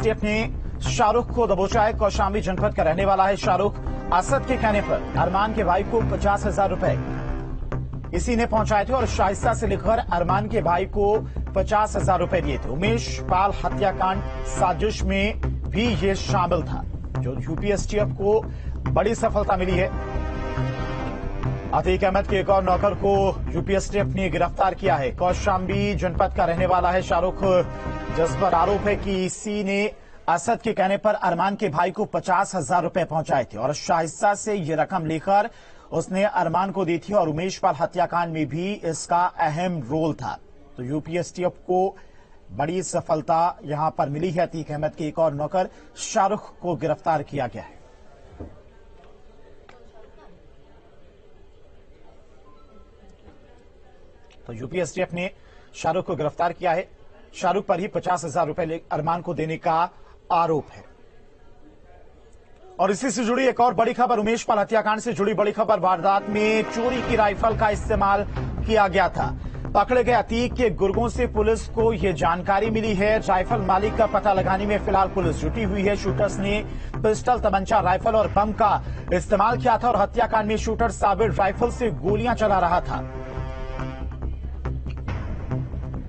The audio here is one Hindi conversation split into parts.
टीएफ ने शाहरुख को दबोचा है। कौशाम्बी जनपद का रहने वाला है शाहरुख। असद के कहने पर अरमान के भाई को 50,000 रुपए इसी ने पहुंचाए थे और शाइस्ता से लेकर अरमान के भाई को 50,000 रुपए दिए थे। उमेश पाल हत्याकांड साजिश में भी ये शामिल था, जो यूपीएसटीएफ को बड़ी सफलता मिली है। अतीक अहमद के एक और नौकर को यूपीएसटीएफ ने गिरफ्तार किया है। कौशाम्बी जनपद का रहने वाला है शाहरुख, जिस पर आरोप है कि इसी ने असद के कहने पर अरमान के भाई को 50,000 रुपए पहुंचाए थे और शाइस्ता से ये रकम लेकर उसने अरमान को दी थी और उमेश पाल हत्याकांड में भी इसका अहम रोल था। तो यूपीएसटीएफ को बड़ी सफलता यहां पर मिली है। अतीक अहमद के एक और नौकर शाहरुख को गिरफ्तार किया गया है। तो यूपीएसटीएफ ने शाहरुख को गिरफ्तार किया है। शाहरुख पर ही 50,000 रुपए अरमान को देने का आरोप है। और इसी से जुड़ी एक और बड़ी खबर, उमेश पाल हत्याकांड से जुड़ी बड़ी खबर। वारदात में चोरी की राइफल का इस्तेमाल किया गया था। पकड़े गए अतीक के गुर्गों से पुलिस को यह जानकारी मिली है। राइफल मालिक का पता लगाने में फिलहाल पुलिस जुटी हुई है। शूटर्स ने पिस्टल, तमंचा, राइफल और बम का इस्तेमाल किया था और हत्याकांड में शूटर साबिर राइफल से गोलियां चला रहा था।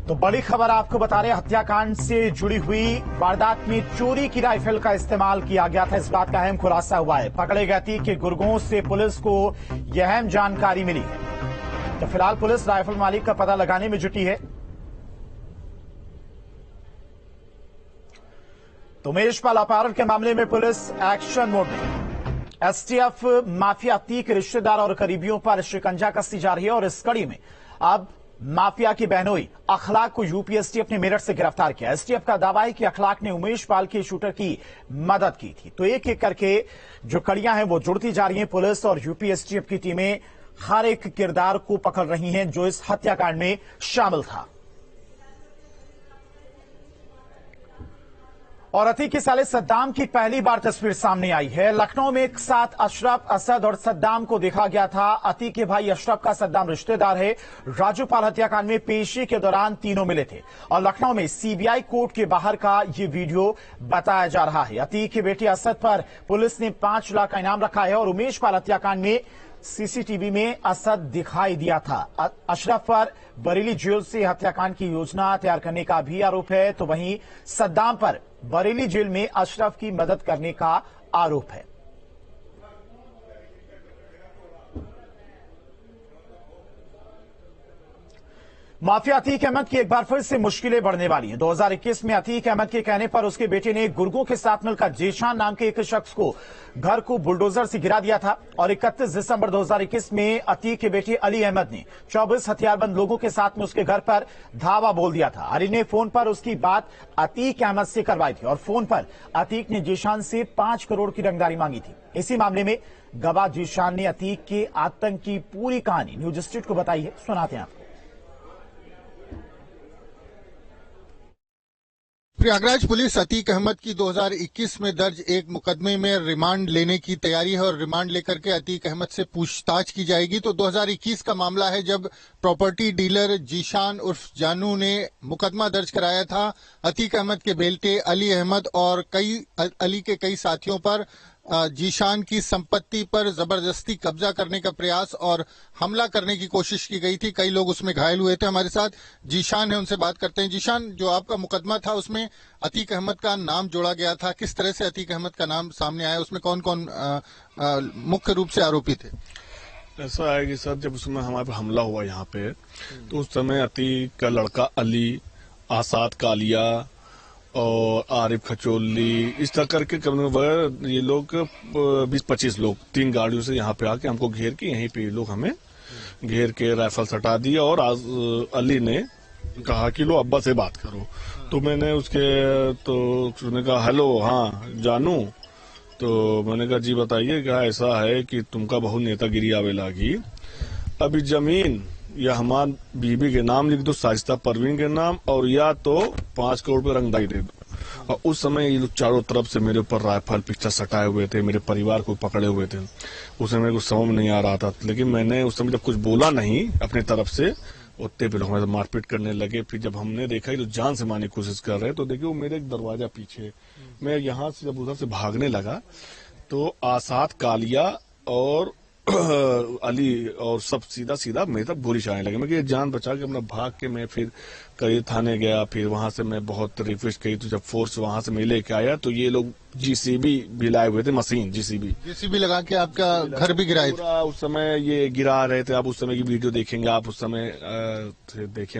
तो बड़ी खबर आपको बता रहे, हत्याकांड से जुड़ी हुई वारदात में चोरी की राइफल का इस्तेमाल किया गया था। इस बात का अहम खुलासा हुआ है। पकड़े गए अतीक के गुर्गों से पुलिस को यह अहम जानकारी मिली है। तो फिलहाल पुलिस राइफल मालिक का पता लगाने में जुटी है। तो उमेश पाल अपहरण के मामले में पुलिस एक्शन मोड में। एसटीएफ माफिया अतीक रिश्तेदार और करीबियों पर शिकंजा कसती जा रही है और इस कड़ी में अब माफिया की बहनोई अखलाक को यूपीएसटीएफ ने मेरठ से गिरफ्तार किया। एसटीएफ का दावा है कि अखलाक ने उमेश पाल के शूटर की मदद की थी। तो एक एक करके जो कड़ियां हैं वो जुड़ती जा रही हैं। पुलिस और यूपीएसटीएफ की टीमें हर एक किरदार को पकड़ रही हैं जो इस हत्याकांड में शामिल था। और अतीक के साले सद्दाम की पहली बार तस्वीर सामने आई है। लखनऊ में एक साथ अशरफ, असद और सद्दाम को देखा गया था। अतीक के भाई अशरफ का सद्दाम रिश्तेदार है। राजू पाल हत्याकांड में पेशी के दौरान तीनों मिले थे और लखनऊ में सीबीआई कोर्ट के बाहर का ये वीडियो बताया जा रहा है। अतीक के बेटे असद पर पुलिस ने 5 लाख का इनाम रखा है और उमेश पाल हत्याकांड में सीसीटीवी में असद दिखाई दिया था। अशरफ पर बरेली जेल से हत्याकांड की योजना तैयार करने का भी आरोप है। तो वहीं सद्दाम पर बरेली जेल में अशरफ की मदद करने का आरोप है। माफिया अतीक अहमद की एक बार फिर से मुश्किलें बढ़ने वाली हैं। 2021 में अतीक अहमद के कहने पर उसके बेटे ने गुर्गों के साथ मिलकर जीशान नाम के एक शख्स को घर को बुलडोजर से गिरा दिया था और 31 दिसंबर 2021 में अतीक के बेटे अली अहमद ने 24 हथियारबंद लोगों के साथ में उसके घर पर धावा बोल दिया था। अली ने फोन पर उसकी बात अतीक अहमद से करवाई थी और फोन पर अतीक ने जीशान से 5 करोड़ की रंगदारी मांगी थी। इसी मामले में गवाह जीशान ने अतीक के आतंक की पूरी कहानी न्यूज स्ट्रीट को बताई है। सुनाते हैं आपको। प्रयागराज पुलिस अतीक अहमद की 2021 में दर्ज एक मुकदमे में रिमांड लेने की तैयारी है और रिमांड लेकर के अतीक अहमद से पूछताछ की जाएगी। तो 2021 का मामला है जब प्रॉपर्टी डीलर जीशान उर्फ जानू ने मुकदमा दर्ज कराया था अतीक अहमद के बेटे अली अहमद और अली के कई साथियों पर जीशान की संपत्ति पर जबरदस्ती कब्जा करने का प्रयास और हमला करने की कोशिश की गई थी। कई लोग उसमें घायल हुए थे। हमारे साथ जीशान है, उनसे बात करते हैं। जीशान, जो आपका मुकदमा था उसमें अतीक अहमद का नाम जोड़ा गया था, किस तरह से अतीक अहमद का नाम सामने आया, उसमें कौन कौन मुख्य रूप से आरोपी थे? ऐसा है कि सर, जब उसमें हमारे पर हमला हुआ यहाँ पे तो उस समय अतीक का लड़का अली, आसाद कालिया और आरिफ खचोली, इस तरह करके ये लोग 20-25 लोग 3 गाड़ियों से यहाँ पे आके हमको घेर के यहीं पे लोग हमें घेर के राइफल सटा दिया और अली ने कहा कि लो अब्बा से बात करो। तो मैंने उसने कहा हेलो, हाँ जानू। तो मैंने कहा जी बताइए, क्या ऐसा है कि तुमका बहुत नेतागिरी आवे लागी, अभी जमीन या हमार बीबी के नाम लिख दो, शाइस्ता परवीन के नाम, और या तो 5 करोड़ रुपए रंगदारी दे दो। और उस समय ये लोग चारों तरफ से मेरे ऊपर राइफल पिक्चर सटाए हुए थे, मेरे परिवार को पकड़े हुए थे। उस समय कुछ समझ नहीं आ रहा था, लेकिन मैंने उस समय जब कुछ बोला नहीं अपनी तरफ से, उतने पे लोग हमारे साथ मारपीट करने लगे। फिर जब हमने देखा कि तो जान से मारने की कोशिश कर रहे हैं, तो देखिए वो मेरे एक दरवाजा पीछे, मैं यहाँ से जब उधर से भागने लगा तो आसाद, कालिया और अली और सब सीधा सीधा मेरी तरफ गोली चलाने लगे। मैं कि जान बचा के अपना भाग के मैं फिर करीब थाने गया। फिर वहां से मैं बहुत रिक्वेस्ट की, तो जब फोर्स वहां से मैं लेके आया तो ये लोग जीसीबी भी लाए हुए थे, मशीन जीसीबी लगा के आपका घर भी गिराए थे। उस समय ये गिरा रहे थे। आप उस समय की वीडियो देखेंगे, आप उस समय देखे होंगे।